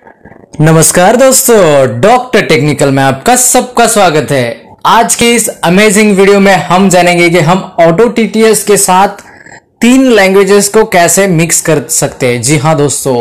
नमस्कार दोस्तों, doctor technical में आपका सबका स्वागत है। आज के इस अमेजिंग वीडियो में हम जानेंगे कि हम ऑटो टीटीएस के साथ 3 लैंग्वेजेस को कैसे मिक्स कर सकते हैं। जी हाँ दोस्तों,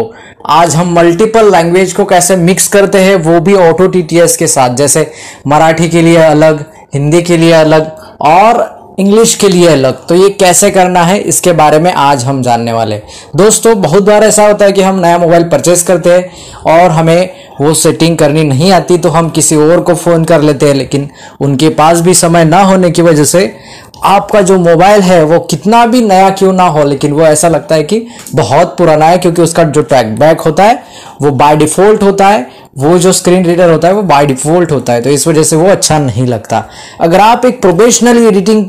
आज हम मल्टीपल लैंग्वेज को कैसे मिक्स करते हैं, वो भी ऑटो टीटीएस के साथ। जैसे मराठी के लिए अलग, हिंदी के लिए अलग और इंग्लिश के लिए अलग। तो ये कैसे करना है, इसके बारे में आज हम जानने वाले। दोस्तों, बहुत बार ऐसा होता है कि हम नया मोबाइल परचेस करते हैं और हमें वो सेटिंग करनी नहीं आती, तो हम किसी और को फ़ोन कर लेते हैं, लेकिन उनके पास भी समय ना होने की वजह से आपका जो मोबाइल है वो कितना भी नया क्यों ना हो, लेकिन वो ऐसा लगता है कि बहुत पुराना है, क्योंकि उसका जो ट्रैक बैक होता है वो बाय डिफ़ॉल्ट होता है, वो जो स्क्रीन रीडर होता है वो बाय डिफ़ॉल्ट होता है। तो इस वजह से वो अच्छा नहीं लगता। अगर आप एक प्रोफेशनली एडिटिंग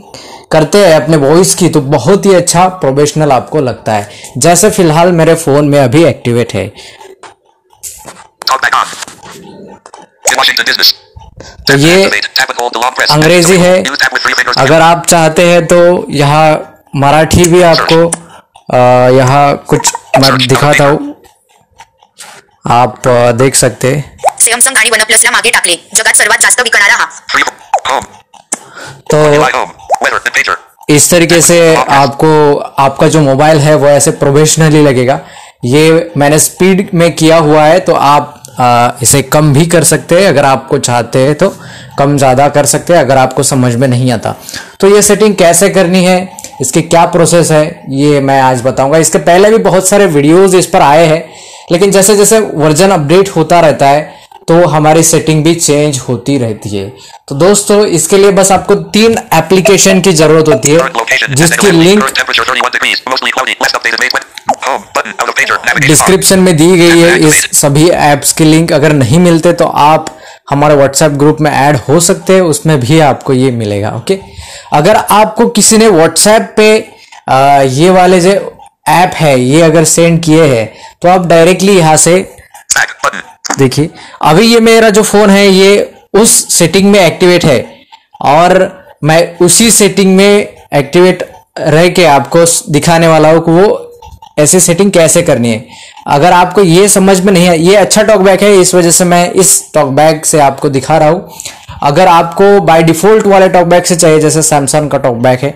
करते हैं अपने वॉइस की, तो बहुत ही अच्छा प्रोफेशनल आपको लगता है, जैसे फिलहाल मेरे फोन में अभी एक्टिवेट है। तो ये अंग्रेजी है। अगर आप चाहते हैं तो यहाँ मराठी भी आपको यहाँ कुछ मैं दिखाता हूँ, आप देख सकते हैं। सॅमसंग आणि वन प्लसला मागे टाकले, जगात सर्वात जास्त विकणारा हा। तो इस तरीके से आपको आपका जो मोबाइल है वो ऐसे प्रोफेशनली लगेगा। ये मैंने स्पीड में किया हुआ है, तो आप इसे कम भी कर सकते हैं। अगर आपको चाहते हैं तो कम ज़्यादा कर सकते हैं, अगर आपको समझ में नहीं आता। तो ये सेटिंग कैसे करनी है, इसकी क्या प्रोसेस है, ये मैं आज बताऊंगा। इसके पहले भी बहुत सारे वीडियोस इस पर आए हैं, लेकिन जैसे जैसे वर्जन अपडेट होता रहता है तो हमारी सेटिंग भी चेंज होती रहती है। तो दोस्तों, इसके लिए बस आपको 3 एप्लीकेशन की जरूरत होती है, जिसकी लिंक डिस्क्रिप्शन में दी गई है। इस सभी ऐप्स की लिंक अगर नहीं मिलते तो आप हमारे व्हाट्सएप ग्रुप में ऐड हो सकते हैं, उसमें भी आपको ये मिलेगा। ओके, अगर आपको किसी ने व्हाट्सएप पे ये वाले जो ऐप है ये अगर सेंड किए हैं, तो आप डायरेक्टली यहाँ से देखिए, अभी ये मेरा जो फोन है ये उस सेटिंग में एक्टिवेट है, और मैं उसी सेटिंग में एक्टिवेट रह के आपको दिखाने वाला हूँ कि वो ऐसी सेटिंग कैसे करनी है। अगर आपको ये समझ में नहीं है, ये अच्छा टॉकबैक है, इस वजह से मैं इस टॉकबैक से आपको दिखा रहा हूँ। अगर आपको बाय डिफॉल्ट वाले टॉकबैक से चाहिए, जैसे सैमसंग का टॉकबैक है,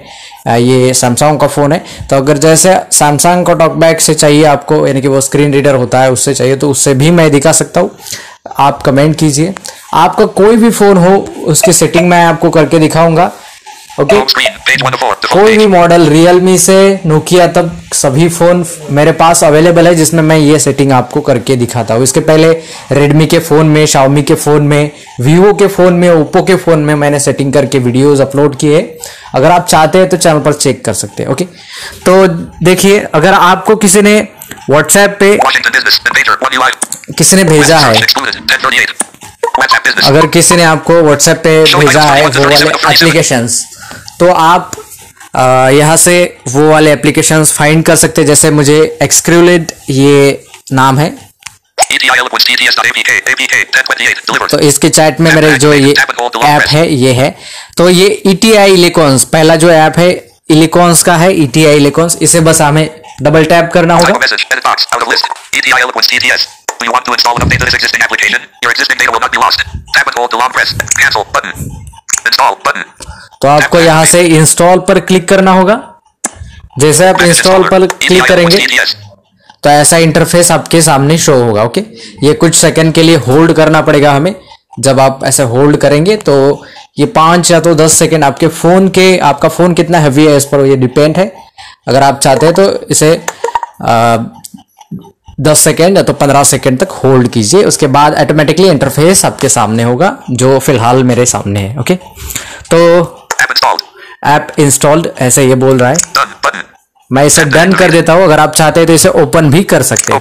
ये सैमसंग का फोन है, तो अगर जैसे सैमसंग का टॉकबैक से चाहिए आपको, यानी कि वो स्क्रीन रीडर होता है, उससे चाहिए तो उससे भी मैं दिखा सकता हूँ। आप कमेंट कीजिए, आपका कोई भी फोन हो उसकी सेटिंग मैं आपको करके दिखाऊंगा। ओके, कोई भी मॉडल, रियलमी से नोकिया तक सभी फोन मेरे पास अवेलेबल है, जिसमें मैं ये सेटिंग आपको करके दिखाता हूँ। इसके पहले रेडमी के फोन में, शाओमी के फोन में, वीवो के फोन में, ओप्पो के फोन में मैंने सेटिंग करके वीडियोस अपलोड किए। अगर आप चाहते हैं तो चैनल पर चेक कर सकते हैं। ओके, तो देखिए, अगर आपको किसी ने व्हाट्सएप पे किसी ने भेजा है, अगर किसी ने आपको व्हाट्सएप पे भेजा है वो वाले एप्लीकेशंस, तो आप यहाँ से वो वाले एप्लीकेशंस फाइंड कर सकते हैं। जैसे मुझे एक्सक्रूलेट ये नाम है, तो इसके चैट में मेरे जो ये ऐप है ये है। तो ये ETI इलेक्ट्रॉन्स पहला जो ऐप है इलेक्ट्रॉन्स का है, ETI इलेक्ट्रॉन्स। इसे बस हमें डबल टैप करना होगा। You want to install and update this existing application? Your existing data will not be lost. Tap and hold to long press. Cancel button. Install button. तो आपको यहाँ से इंस्टॉल पर क्लिक करना होगा। जैसे आप इंस्टॉल पर क्लिक करेंगे तो ऐसा इंटरफेस आपके सामने शो होगा। ओके, ये कुछ सेकंड के लिए होल्ड करना पड़ेगा हमें। जब आप ऐसे होल्ड करेंगे तो ये 5 या तो 10 सेकंड आपके फोन के, आपका फोन कितना हैवी है इस पर ये डिपेंड है। अगर आप चाहते हैं तो इसे 10 सेकेंड या तो 15 सेकेंड तक होल्ड कीजिए। उसके बाद ऑटोमेटिकली इंटरफेस आपके सामने होगा, जो फिलहाल मेरे सामने है। ओके, तो ऐप इंस्टॉल्ड ऐसे ये बोल रहा है। मैं इसे डन कर देता हूं। अगर आप चाहते हैं तो इसे ओपन भी कर सकते हैं।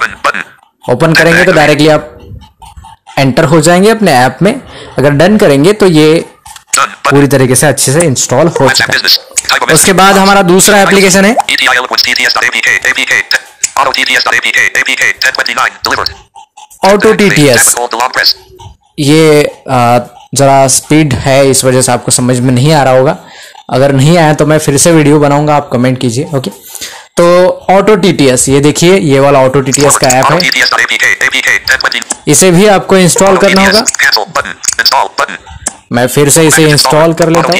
ओपन करेंगे तो डायरेक्टली आप एंटर हो जाएंगे अपने ऐप में। अगर डन करेंगे तो ये पूरी तरीके से अच्छे से इंस्टॉल हो चुका है। उसके बाद हमारा दूसरा एप्लीकेशन है ऑटो टीटीएस। ये जरा स्पीड है, इस वजह से आपको समझ में नहीं आ रहा होगा। अगर नहीं आया तो मैं फिर से वीडियो बनाऊंगा, आप कमेंट कीजिए। ओके, तो ऑटो टीटीएस, ये देखिए ये वाला ऑटो टीटीएस का ऐप है, इसे भी आपको इंस्टॉल करना होगा। मैं फिर से इसे इंस्टॉल कर लेता हूं।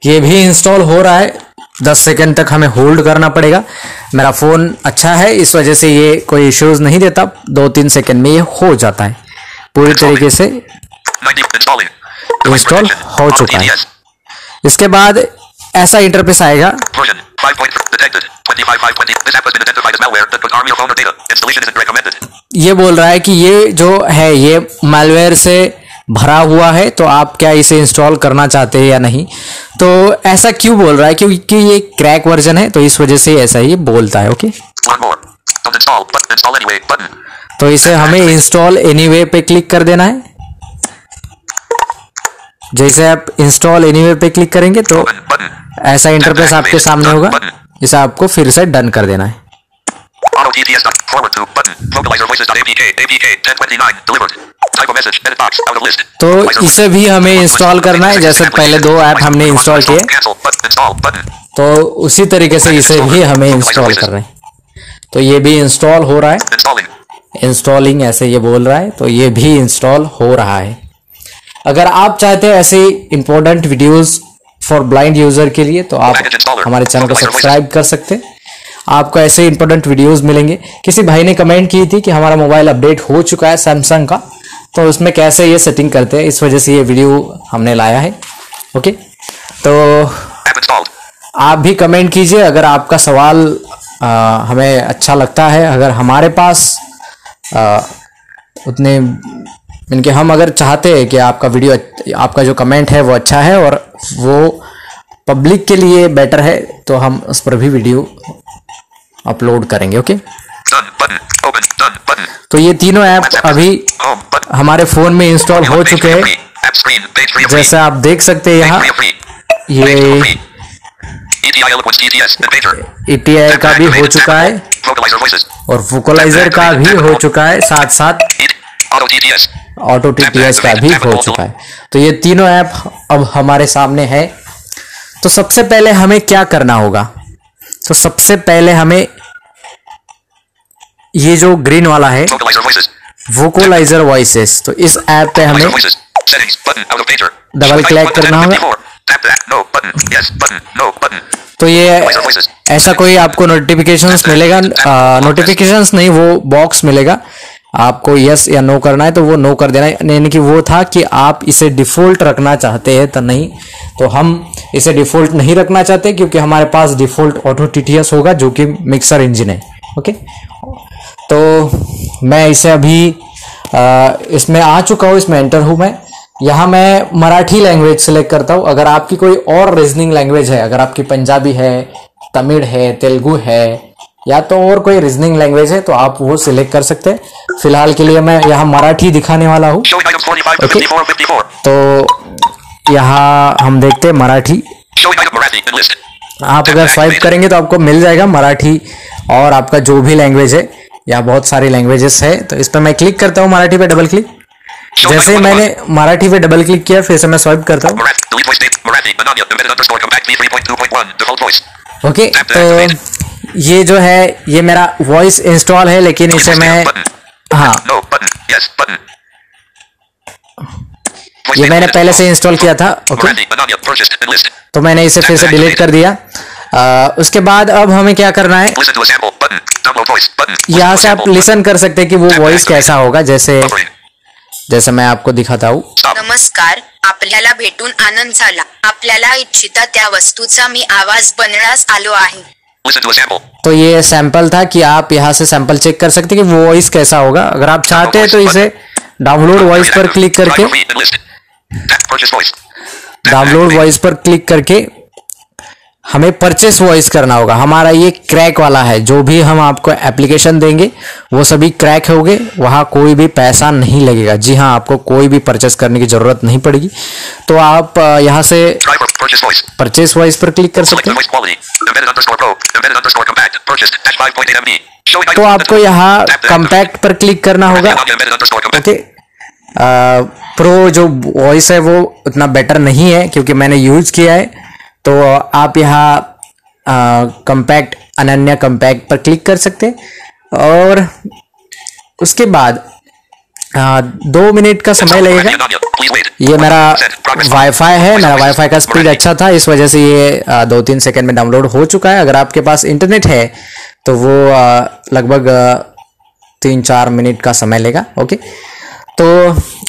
ये भी इंस्टॉल हो रहा है, 10 सेकंड तक हमें होल्ड करना पड़ेगा। मेरा फोन अच्छा है इस वजह से ये कोई इश्यूज नहीं देता, 2-3 सेकंड में ये हो जाता है, पूरी तरीके से इंस्टॉल हो चुका है। इसके बाद ऐसा इंटरफेस आएगा, ये बोल रहा है कि ये जो है ये मैलवेयर से भरा हुआ है, तो आप क्या इसे इंस्टॉल करना चाहते हैं या नहीं। तो ऐसा क्यों बोल रहा है, क्योंकि ये क्रैक वर्जन है, तो इस वजह से ऐसा ही बोलता है। ओके, तो इसे हमें इंस्टॉल एनीवे पे क्लिक कर देना है। जैसे आप इंस्टॉल एनीवे पे क्लिक करेंगे तो ऐसा इंटरफेस आपके सामने होगा, इसे आपको फिर से डन कर देना है। तो इसे भी हमें इंस्टॉल करना है, जैसे पहले 2 ऐप हमने इंस्टॉल किए, तो उसी तरीके से इसे भी हमें इंस्टॉल करना है। तो ये भी इंस्टॉल हो रहा है, इंस्टॉलिंग ऐसे ये बोल रहा है, तो ये भी इंस्टॉल हो रहा है। अगर आप चाहते हैं ऐसे important videos for blind user के लिए, तो आप हमारे चैनल को सब्सक्राइब कर सकते हैं, आपको ऐसे इंपॉर्टेंट वीडियोस मिलेंगे। किसी भाई ने कमेंट की थी कि हमारा मोबाइल अपडेट हो चुका है सैमसंग का, तो उसमें कैसे ये सेटिंग करते हैं, इस वजह से ये वीडियो हमने लाया है। ओके, तो आप भी कमेंट कीजिए अगर आपका सवाल हमें अच्छा लगता है। अगर हमारे पास उतने इनके, हम अगर चाहते हैं कि आपका वीडियो, आपका जो कमेंट है वो अच्छा है और वो पब्लिक के लिए बेटर है, तो हम उस पर भी वीडियो अपलोड करेंगे। ओके, तो ये तीनों ऐप अभी हमारे फोन में इंस्टॉल हो चुके हैं, जैसे आप देख सकते हैं यहाँ ये ETI का भी हो चुका है और वोकलाइजर का भी हो चुका है, साथ साथ ऑटो टीटीएस का भी हो चुका है। तो ये तीनों ऐप अब हमारे सामने है। तो सबसे पहले हमें क्या करना होगा, तो सबसे पहले हमें ये जो ग्रीन वाला है वोकलाइजर वॉइसेस, तो इस ऐप पे हमें डबल क्लिक करना होगा। तो ये ऐसा कोई आपको नोटिफिकेशंस मिलेगा, नोटिफिकेशंस नहीं, वो बॉक्स मिलेगा, आपको यस या नो करना है तो वो नो कर देना है। यानी कि वो था कि आप इसे डिफॉल्ट रखना चाहते हैं तो नहीं, तो हम इसे डिफॉल्ट नहीं रखना चाहते क्योंकि हमारे पास डिफॉल्ट ऑटो टीटीएस होगा जो कि मिक्सर इंजन है। ओके, तो मैं इसे अभी इसमें आ चुका हूँ, इसमें एंटर हूँ मैं। यहाँ मैं मराठी लैंग्वेज सेलेक्ट करता हूँ। अगर आपकी कोई और रीजनिंग लैंग्वेज है, अगर आपकी पंजाबी है, तमिल है, तेलुगु है या तो और कोई रीजनिंग लैंग्वेज है तो आप वो सिलेक्ट कर सकते हैं। फिलहाल के लिए मैं यहाँ मराठी दिखाने वाला हूँ। ओके, तो यहाँ हम देखते हैं मराठी। आप अगर स्वाइप करेंगे तो आपको मिल जाएगा मराठी और आपका जो भी लैंग्वेज है, यहाँ बहुत सारी लैंग्वेजेस है। तो इस पर मैं क्लिक करता हूँ, मराठी पे डबल क्लिक। जैसे ही मैंने मराठी पे डबल क्लिक किया, फिर से मैं स्वाइप करता हूँ। ओके, तो ये जो है ये मेरा वॉइस इंस्टॉल है, लेकिन इसे मैं, हाँ, ये मैंने पहले से इंस्टॉल किया था। ओके, तो मैंने इसे फिर से डिलीट कर दिया। उसके बाद अब हमें क्या करना है, यहाँ से आप लिसन कर सकते हैं कि वो वॉइस कैसा होगा। जैसे मैं आपको दिखाता हूँ। नमस्कार, आपल्याला भेटून आनंद झाला। आपल्याला इच्छिता त्या वस्तूचा मी आवाज बनवण्यास आलो आहे। तो ये सैंपल था कि आप यहाँ से सैंपल चेक कर सकते हैं कि वो वॉइस कैसा होगा। अगर आप चाहते हैं तो इसे डाउनलोड वॉइस पर क्लिक करके, डाउनलोड वॉइस पर क्लिक करके हमें परचेस वॉइस करना होगा। हमारा ये क्रैक वाला है, जो भी हम आपको एप्लीकेशन देंगे वो सभी क्रैक होंगे, वहाँ कोई भी पैसा नहीं लगेगा। जी हाँ, आपको कोई भी परचेस करने की जरूरत नहीं पड़ेगी। तो आप यहाँ से परचेस वॉइस पर क्लिक कर सकते हैं। तो आपको यहाँ कम्पैक्ट पर क्लिक करना होगा। ओके, प्रो जो वॉइस है वो उतना बेटर नहीं है क्योंकि मैंने यूज किया है, तो आप यहाँ कम्पैक्ट अनन्या कम्पैक्ट पर क्लिक कर सकते हैं और उसके बाद 2 मिनट का समय लगेगा। ये मेरा वाईफाई है, मेरा वाईफाई का स्पीड अच्छा था, इस वजह से ये 2-3 सेकंड में डाउनलोड हो चुका है। अगर आपके पास इंटरनेट है तो वो लगभग 3-4 मिनट का समय लेगा। ओके, तो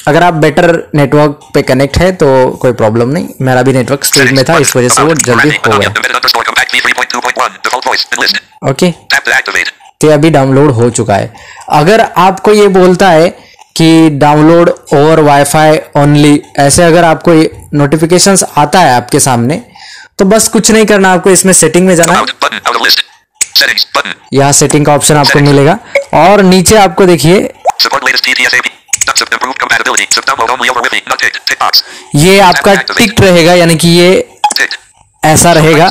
अगर आप बेटर नेटवर्क पे कनेक्ट है तो कोई प्रॉब्लम नहीं। मेरा भी नेटवर्क स्पीड में था, इस वजह से वो जल्दी हो गया। ओके, तो अभी डाउनलोड हो चुका है। अगर आपको ये बोलता है कि डाउनलोड ओवर वाईफाई ओनली, ऐसे अगर आपको नोटिफिकेशंस आता है आपके सामने, तो बस कुछ नहीं करना, आपको इसमें सेटिंग में जाना है। यहाँ सेटिंग का ऑप्शन आपको मिलेगा और नीचे आपको देखिए ये आपका टिक रहेगा, यानी कि ये ऐसा रहेगा।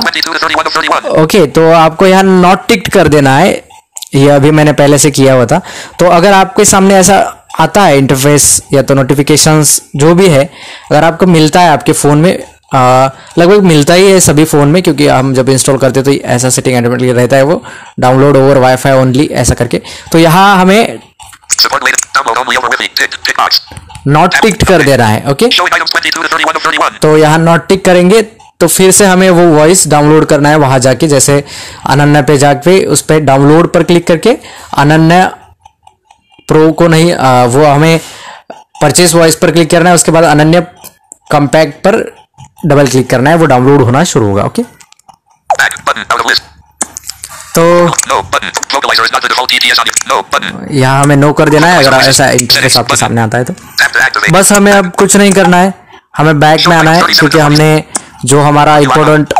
ओके, तो आपको यहाँ नॉट टिक कर देना है। ये अभी मैंने पहले से किया हुआ था। तो अगर आपके सामने ऐसा आता है इंटरफेस या तो नोटिफिकेशंस जो भी है, अगर आपको मिलता है आपके फ़ोन में, लगभग मिलता ही है सभी फ़ोन में, क्योंकि हम जब इंस्टॉल करते हैं तो ऐसा सेटिंग ऑटोमेटिकली रहता है, वो डाउनलोड ओवर वाईफाई ओनली ऐसा करके। तो यहाँ हमें नॉट टिक कर देना है। ओके, तो यहाँ नॉट टिक करेंगे तो फिर से हमें वो वॉइस डाउनलोड करना है वहां जाके, जैसे अनन्या पे जाके उस पर डाउनलोड पर क्लिक करके अनन्या प्रो को नहीं, वो हमें परचेस वॉइस पर क्लिक करना है। उसके बाद अनन्या कम्पैक्ट पर डबल क्लिक करना है, वो डाउनलोड होना शुरू होगा। ओके, तो यहाँ हमें नो कर देना है अगर ऐसा इंटरफेस आपके सामने आता है तो। बस हमें अब कुछ नहीं करना है, हमें बैक में आना है, क्योंकि हमने जो हमारा इम्पोर्टेंट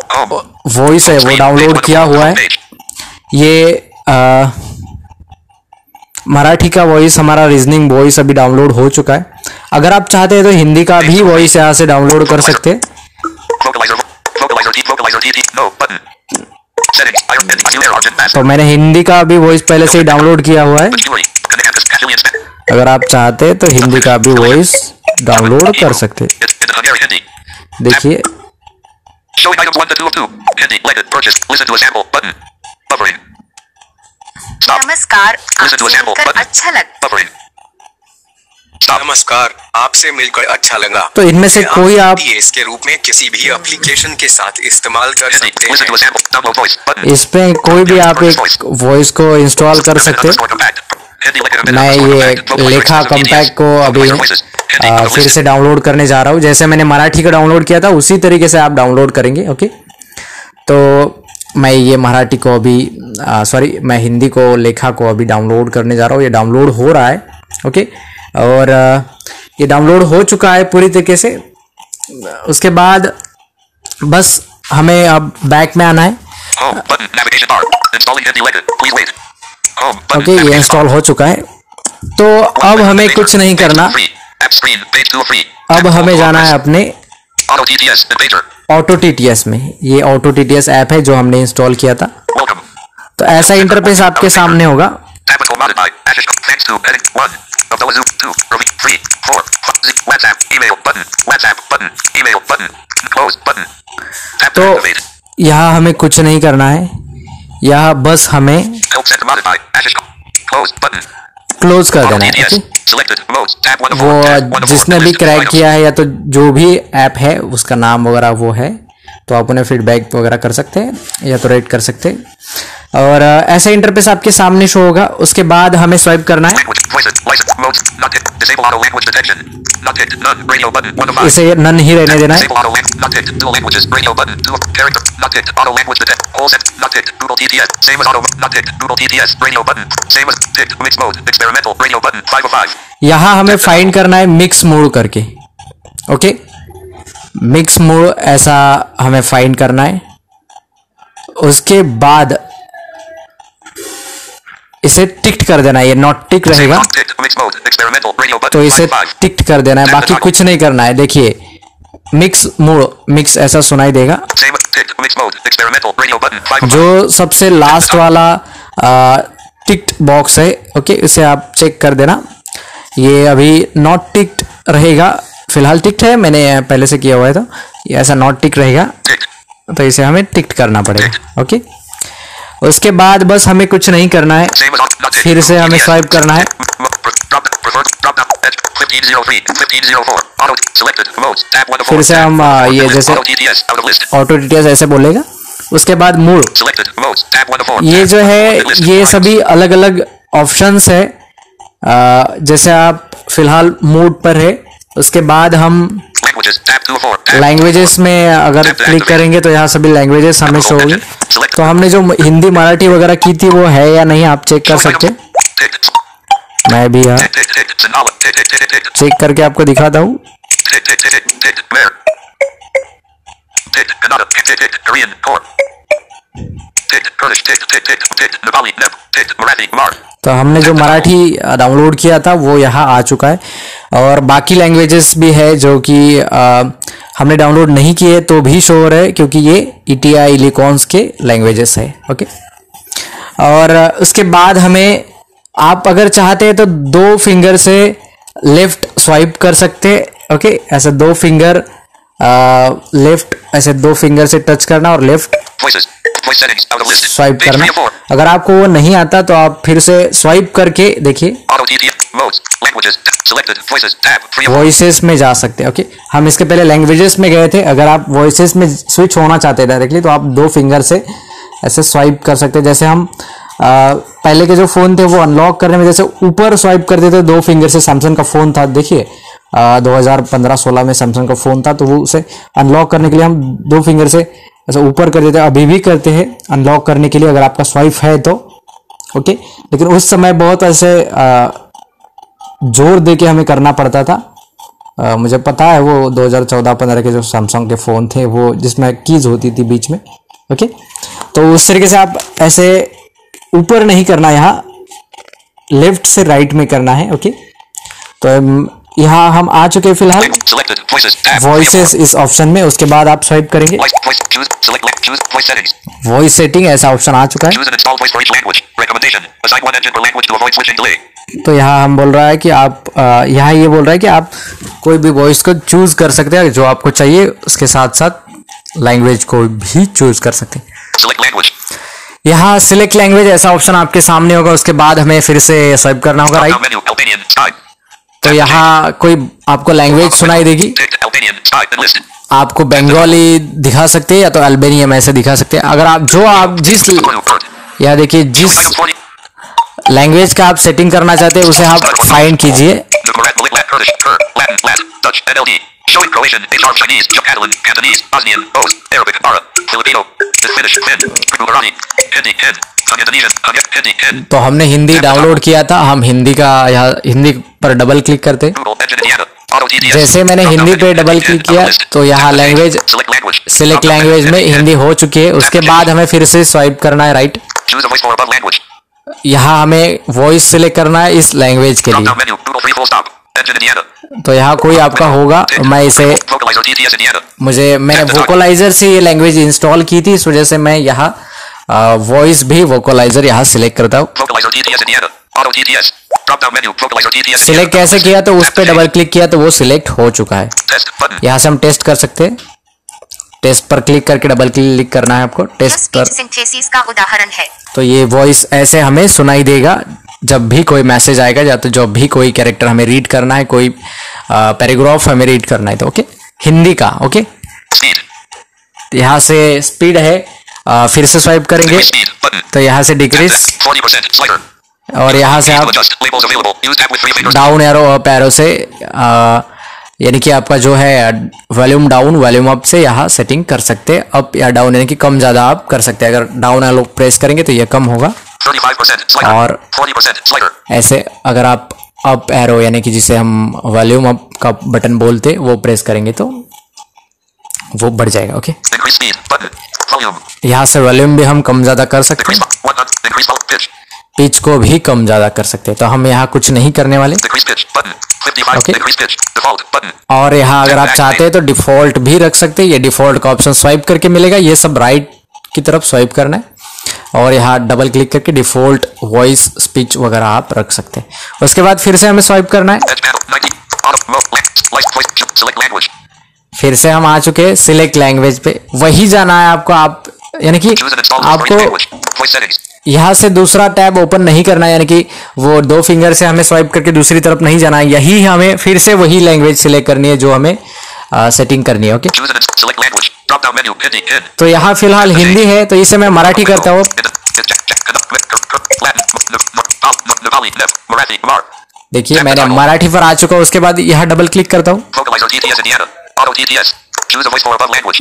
वॉइस है वो डाउनलोड किया हुआ है। ये मराठी का वॉइस, हमारा रीजनिंग वॉइस अभी डाउनलोड हो चुका है। अगर आप चाहते हैं तो हिंदी का भी वॉइस यहाँ से डाउनलोड कर सकते हैं। तो मैंने हिंदी का भी वॉइस पहले से ही डाउनलोड किया हुआ है। अगर आप चाहते हैं तो हिंदी का भी वॉइस डाउनलोड कर सकते हैं। देखिए, नमस्कार, आपसे मिलकर अच्छा लगा। नमस्कार, आपसे मिलकर अच्छा लगा। तो इनमें से कोई आप इसके रूप में किसी भी एप्लीकेशन के साथ इस्तेमाल कर सकते हैं। इसमें कोई भी आप एक वॉइस को इंस्टॉल कर सकते हैं। मैं ये लेखा कम्पैक्ट को अभी फिर से डाउनलोड करने जा रहा हूँ। जैसे मैंने मराठी का डाउनलोड किया था उसी तरीके से आप डाउनलोड करेंगे। ओके, तो मैं ये मराठी को अभी मैं हिंदी को, लेखा को अभी डाउनलोड करने जा रहा हूँ। ये डाउनलोड हो रहा है। ओके, और ये डाउनलोड हो चुका है पूरी तरीके से। उसके बाद बस हमें अब बैक में आना है। ओके, ये इंस्टॉल हो चुका है। तो अब हमें कुछ नहीं करना, अब हमें जाना है अपने ऑटो टीटीएस में। ये ऑटो टीटीएस ऐप है जो हमने इंस्टॉल किया था। तो ऐसा इंटरफेस आपके सामने होगा। तो यहाँ हमें कुछ नहीं करना है, यहाँ बस हमें क्लोज कर देना है। वो जिसने भी क्रैक किया है या तो जो भी ऐप है उसका नाम वगैरह वो है, तो आप उन्हें फीडबैक वगैरह कर सकते हैं या तो रेट कर सकते हैं। और ऐसा इंटरफेस आपके सामने शो होगा। उसके बाद हमें स्वाइप करना है, इसे नन ही रहने देना है। यहाँ हमें फाइंड करना है मिक्स मोड करके। ओके, मिक्स मोड ऐसा हमें फाइंड करना है। उसके बाद इसे टिक कर देना है, ये नॉट टिक रहेगा तो इसे टिक कर देना है, बाकी कुछ नहीं करना है। देखिए मिक्स मोड, मिक्स ऐसा सुनाई देगा। जो सबसे लास्ट वाला टिक्ड बॉक्स है, ओके, इसे आप चेक कर देना। ये अभी नॉट टिक्ड रहेगा, फिलहाल टिक्ड है, मैंने पहले से किया हुआ है तो ये ऐसा नॉट टिक रहेगा। तो इसे हमें टिक करना पड़ेगा। ओके, उसके बाद बस हमें कुछ नहीं करना है, फिर से हमें स्वाइप करना है। फिर से हम ये जैसे ऑटो टीटीएस ऐसे बोलेगा। उसके बाद मोड, ये जो है ये सभी अलग अलग ऑप्शंस है। जैसे आप फिलहाल मोड पर है, उसके बाद हम लैंग्वेजेस में अगर क्लिक करेंगे तो यहाँ सभी लैंग्वेजेस हमें शो होगी। तो हमने जो हिंदी मराठी वगैरह की थी वो है या नहीं आप चेक कर सकते हैं। मैं भी यहाँ चेक करके आपको दिखाता हूँ। तो हमने जो मराठी डाउनलोड किया था वो यहाँ आ चुका है, और बाकी लैंग्वेजेस भी है जो कि हमने डाउनलोड नहीं किए तो भी शो हो रहे हैं, क्योंकि ये ETI इलिकॉन्स के लैंग्वेजेस है। ओके, और उसके बाद हमें आप अगर चाहते हैं तो 2 फिंगर से लेफ्ट स्वाइप कर सकते हैं। ओके, ऐसे 2 फिंगर लेफ्ट, ऐसे 2 फिंगर से टच करना और लेफ्ट स्वाइप करना। अगर आपको वो नहीं आता तो आप फिर से स्वाइप करके देखिए, वॉइसेस में जा सकते हैं। ओके, हम इसके पहले लैंग्वेजेस में गए थे। अगर आप वॉइसेस में स्विच होना चाहते हैं डायरेक्टली तो आप 2 फिंगर से ऐसे स्वाइप कर सकते हैं। जैसे हम पहले के जो फोन थे वो अनलॉक करने में जैसे ऊपर स्वाइप करते थे 2 फिंगर से, सैमसंग का फोन था, देखिए 2015-16 में सैमसंग का फोन था, तो वो उसे अनलॉक करने के लिए हम 2 फिंगर से ऐसे ऊपर कर देते हैं। अभी भी करते हैं अनलॉक करने के लिए अगर आपका स्वाइप है तो। ओके, लेकिन उस समय बहुत ऐसे जोर दे के हमें करना पड़ता था। मुझे पता है वो 2014-15 के जो सैमसंग के फोन थे वो जिसमें कीज होती थी बीच में। ओके, तो उस तरीके से आप ऐसे ऊपर नहीं करना, यहाँ लेफ्ट से राइट में करना है। ओके, तो यहाँ हम आ चुके हैं फिलहाल वॉइसेस इस ऑप्शन में। उसके बाद आप स्वाइप करेंगे, वॉइस सेटिंग ऐसा ऑप्शन आ चुका है। तो यहाँ हम बोल रहा है कि आप यहाँ ये बोल रहा है कि आप कोई भी वॉइस को चूज कर सकते हैं जो आपको चाहिए, उसके साथ साथ लैंग्वेज को भी चूज कर सकते हैं। यहाँ सिलेक्ट लैंग्वेज ऐसा ऑप्शन आपके सामने होगा। उसके बाद हमें फिर से स्वाइप करना होगा राइट। तो यहाँ कोई आपको लैंग्वेज सुनाई देगी, आपको बंगाली दिखा सकते हैं या तो अल्बेनियम ऐसे दिखा सकते हैं। अगर आप जिस यहाँ देखिए जिस लैंग्वेज का आप सेटिंग करना चाहते हैं उसे आप फाइंड कीजिए। तो हमने हिंदी डाउनलोड किया था, हम हिंदी का यहाँ हिंदी पर डबल क्लिक करते। जैसे मैंने हिंदी पे डबल क्लिक किया तो यहाँ लैंग्वेज सिलेक्ट लैंग्वेज में हिंदी हो चुकी है। उसके बाद हमें फिर से स्वाइप करना है राइट। यहाँ हमें वॉइस सिलेक्ट करना है इस लैंग्वेज के लिए। तो यहाँ कोई आपका होगा, मैं इसे मैंने वोकलाइजर से ये लैंग्वेज इंस्टॉल की थी, इस वजह से मैं यहाँ वॉइस भी वोकलाइजर यहाँ सिलेक्ट करता हूँ। सिलेक्ट कैसे किया तो उस पर डबल क्लिक किया तो वो सिलेक्ट हो चुका है। यहाँ से हम टेस्ट कर सकते हैं। टेस्ट पर क्लिक करके डबल क्लिक करना है आपको टेस्ट पर। सिंथेसिस का उदाहरण है। तो ये वॉइस ऐसे हमें सुनाई देगा जब भी कोई मैसेज आएगा या तो जब भी कोई कैरेक्टर हमें रीड करना है, कोई पैराग्राफ हमें रीड करना है तो ओके हिंदी का। ओके, यहाँ से स्पीड है, फिर से स्वाइप करेंगे तो यहाँ से डिक्रीज, और यहाँ से आप डाउन एरो अप एरो से यानी कि आपका जो है वॉल्यूम डाउन वॉल्यूम अप से यहाँ सेटिंग कर सकते हैं। अप या डाउन यानी कि कम ज़्यादा आप कर सकते हैं। अगर डाउन एरो प्रेस करेंगे तो ये कम होगा, और ऐसे अगर आप अप एरो यानी कि जिसे हम वॉल्यूम अप का बटन बोलते वो प्रेस करेंगे तो वो बढ़ जाएगा। ओके, यहाँ से वॉल्यूम भी हम कम ज़्यादा कर सकते हैं, पिच को भी कम ज़्यादा कर सकते हैं। तो हम यहाँ कुछ नहीं करने वाले। ओके, और यहाँ अगर आप चाहते हैं तो डिफॉल्ट भी रख सकते हैं। ये डिफॉल्ट का ऑप्शन स्वाइप करके मिलेगा, ये सब राइट की तरफ स्वाइप करना है और यहाँ डबल क्लिक करके डिफॉल्ट वॉइस स्पीच वगैरह आप रख सकते हैं। उसके बाद फिर से हमें स्वाइप करना है। फिर से हम आ चुके हैं सिलेक्ट लैंग्वेज पे, वही जाना है आपको। आप यानी कि आपको यहाँ से दूसरा टैब ओपन नहीं करना है, यानी कि वो 2 फिंगर से हमें स्वाइप करके दूसरी तरफ नहीं जाना है, यही हमें फिर से वही लैंग्वेज सिलेक्ट करनी है जो हमें सेटिंग करनी है। ओके, तो यहाँ फिलहाल हिंदी है, तो इसे मैं मराठी करता हूँ। देखिए मैंने मराठी पर आ चुका हूँ। उसके बाद यहाँ डबल क्लिक करता हूँ,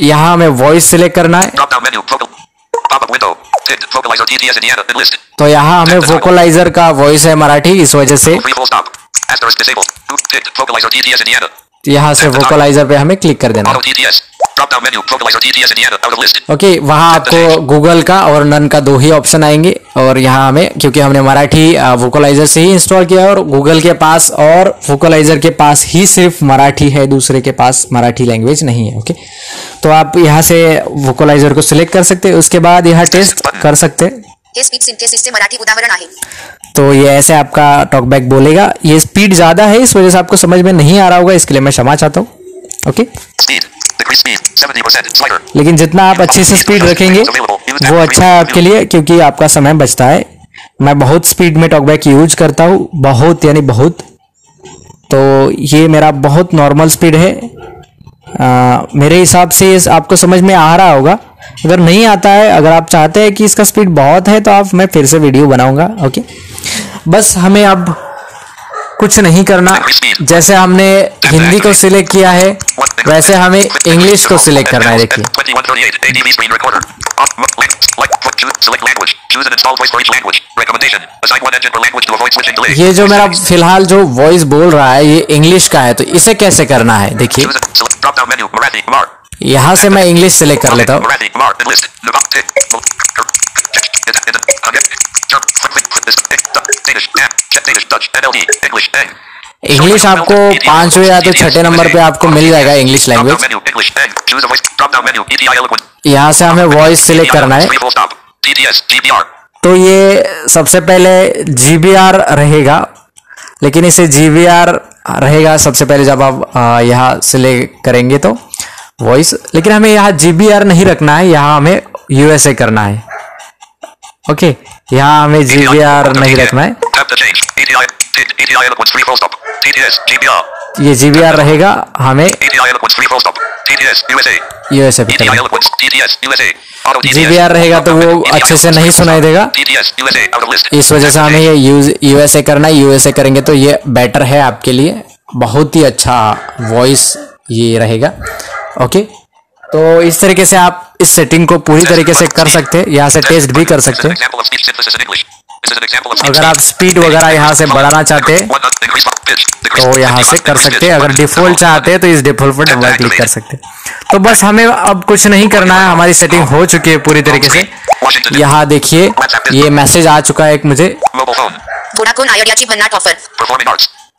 यहाँ हमें वॉइस सिलेक्ट करना है। तो यहाँ हमें वोकलाइजर का वॉइस है मराठी, इस वजह से यहाँ से वोकलाइजर पे हमें क्लिक कर देना। ओके, वहाँ आपको गूगल का और नन का 2 ही ऑप्शन आएंगे, और यहाँ हमें, क्योंकि हमने मराठी वोकलाइजर से ही इंस्टॉल किया है और गूगल के पास और वोकलाइजर के पास ही सिर्फ मराठी है, दूसरे के पास मराठी लैंग्वेज नहीं है। ओके, तो आप यहाँ से वोकलाइजर को सिलेक्ट कर सकते हैं। उसके बाद यहाँ टेस्ट कर सकते हैं। स्पीड सिंथेसिस से मराठी उदाहरण आहे। तो ये ऐसे आपका टॉकबैक बोलेगा। ये स्पीड ज्यादा है, इस वजह से आपको समझ में नहीं आ रहा होगा, इसके लिए मैं क्षमा चाहता हूँ। ओके, लेकिन जितना आप अच्छे से स्पीड रखेंगे वो अच्छा है आपके लिए, क्योंकि आपका समय बचता है। मैं बहुत स्पीड में टॉकबैक यूज करता हूँ, बहुत यानी बहुत। तो ये मेरा बहुत नॉर्मल स्पीड है। मेरे हिसाब से ये आपको समझ में आ रहा होगा। अगर नहीं आता है, अगर आप चाहते हैं कि इसका स्पीड बहुत है, तो आप मैं फिर से वीडियो बनाऊंगा। ओके, बस हमें अब कुछ नहीं करना। जैसे हमने हिंदी को सिलेक्ट किया है, वैसे हमें इंग्लिश को सिलेक्ट करना है। देखिए ये जो मेरा फिलहाल जो वॉइस बोल रहा है ये इंग्लिश का है, तो इसे कैसे करना है देखिए। यहाँ से मैं इंग्लिश सिलेक्ट कर लेता हूँ। इंग्लिश आपको 5 या तो 6 नंबर पे आपको मिल जाएगा इंग्लिश लैंग्वेज। यहाँ से हमें वॉइस सिलेक्ट करना है। तो ये सबसे पहले GBR रहेगा, लेकिन इसे GBR रहेगा सबसे पहले जब आप यहाँ सिलेक्ट करेंगे तो वॉइस, लेकिन हमें यहाँ GBR नहीं रखना है, यहाँ हमें USA करना है। ओके, यहाँ हमें GBR नहीं रखना है, ये GBR रहेगा, हमें USA पे करना है। GBR रहेगा तो वो अच्छे से नहीं सुनाई देगा, इस वजह से हमें ये USA करना है। USA करेंगे तो ये बेटर है आपके लिए, बहुत ही अच्छा वॉइस ये रहेगा। ओके, तो इस तरीके से आप इस सेटिंग को पूरी तरीके से कर सकते हैं। यहाँ से टेस्ट भी कर सकते हैं। अगर आप स्पीड वगैरह यहाँ से बढ़ाना चाहते हैं तो यहाँ से कर सकते हैं। अगर डिफॉल्ट चाहते हैं तो इस डिफॉल्ट पर डबल क्लिक कर सकते हैं। तो बस हमें अब कुछ नहीं करना है, हमारी सेटिंग हो चुकी है पूरी तरीके से। यहाँ देखिए ये मैसेज आ चुका है एक मुझे, वोडाफोन आयडियाची भन्नाट ऑफर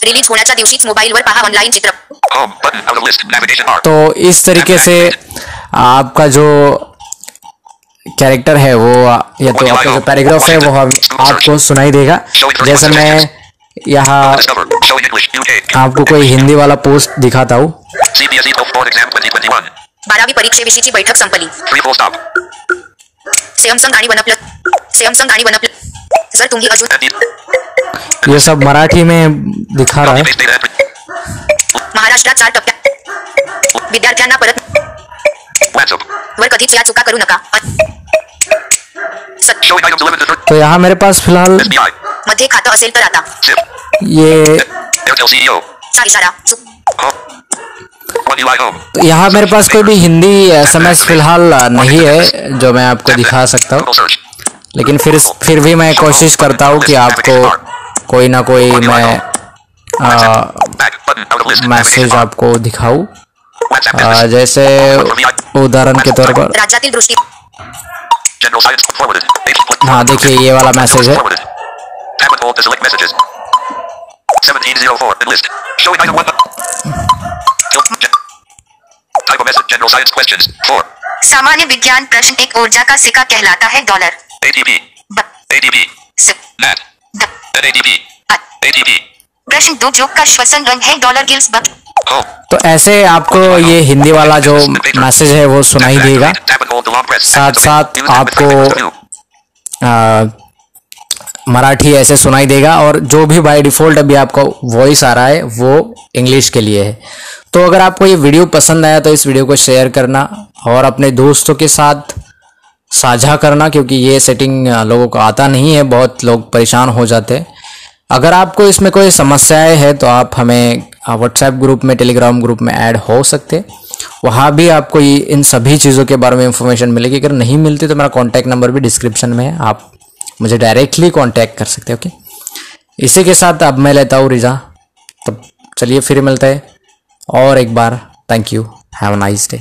रिलीज होण्याच्या दिवशीच मोबाईलवर पहा ऑनलाइन चित्र। तो इस तरीके से आपका जो कैरेक्टर है वो या तो आपका जो पैराग्राफ है वो आपको सुनाई देगा। जैसे मैं यहाँ आपको कोई हिंदी वाला पोस्ट दिखाता हूँ। 12वी परीक्षेविषयीची बैठक संपली। सॅमसंग आणि वनप्लस जर तुम्ही अजून, ये सब मराठी में दिखा रहा है। महाराष्ट्रात 4 टप्प्यात विद्यार्थ्यांना परत वर कधीच या चुका करू नका। तो यहाँ मेरे पास फिलहाल मध्ये खातं असेल तर आता ये इशारा। तो यहाँ मेरे पास कोई भी हिंदी SMS फिलहाल नहीं है जो मैं आपको दिखा सकता हूँ, लेकिन फिर भी मैं कोशिश करता हूँ कि आपको कोई ना कोई मैं मैसेज आपको दिखाऊं। जैसे उदाहरण के तौर पर राज्यातील दृष्टि, हाँ देखिए ये वाला मैसेज है। सामान्य विज्ञान प्रश्न, एक ऊर्जा का सिक्का कहलाता है डॉलर। प्रश्न 2, जोक का श्वसन रंग है डॉलर गिल्स बक। तो ऐसे आपको ये हिंदी वाला जो मैसेज है वो सुनाई देगा, साथ साथ आपको मराठी ऐसे सुनाई देगा, और जो भी बाय डिफ़ॉल्ट अभी आपका वॉइस आ रहा है वो इंग्लिश के लिए है। तो अगर आपको ये वीडियो पसंद आया तो इस वीडियो को शेयर करना और अपने दोस्तों के साथ साझा करना, क्योंकि ये सेटिंग लोगों को आता नहीं है, बहुत लोग परेशान हो जाते हैं। अगर आपको इसमें कोई समस्याएं हैं तो आप हमें व्हाट्सएप ग्रुप में, टेलीग्राम ग्रुप में ऐड हो सकते, वहाँ भी आपको ये इन सभी चीज़ों के बारे में इंफॉर्मेशन मिलेगी। अगर नहीं मिलती तो मेरा कॉन्टैक्ट नंबर भी डिस्क्रिप्शन में है, आप मुझे डायरेक्टली कॉन्टैक्ट कर सकते हैं। ओके, इसी के साथ अब मैं लेता हूँ रिजा, तब चलिए फिर मिलते हैं और एक बार। Thank you, have a nice day.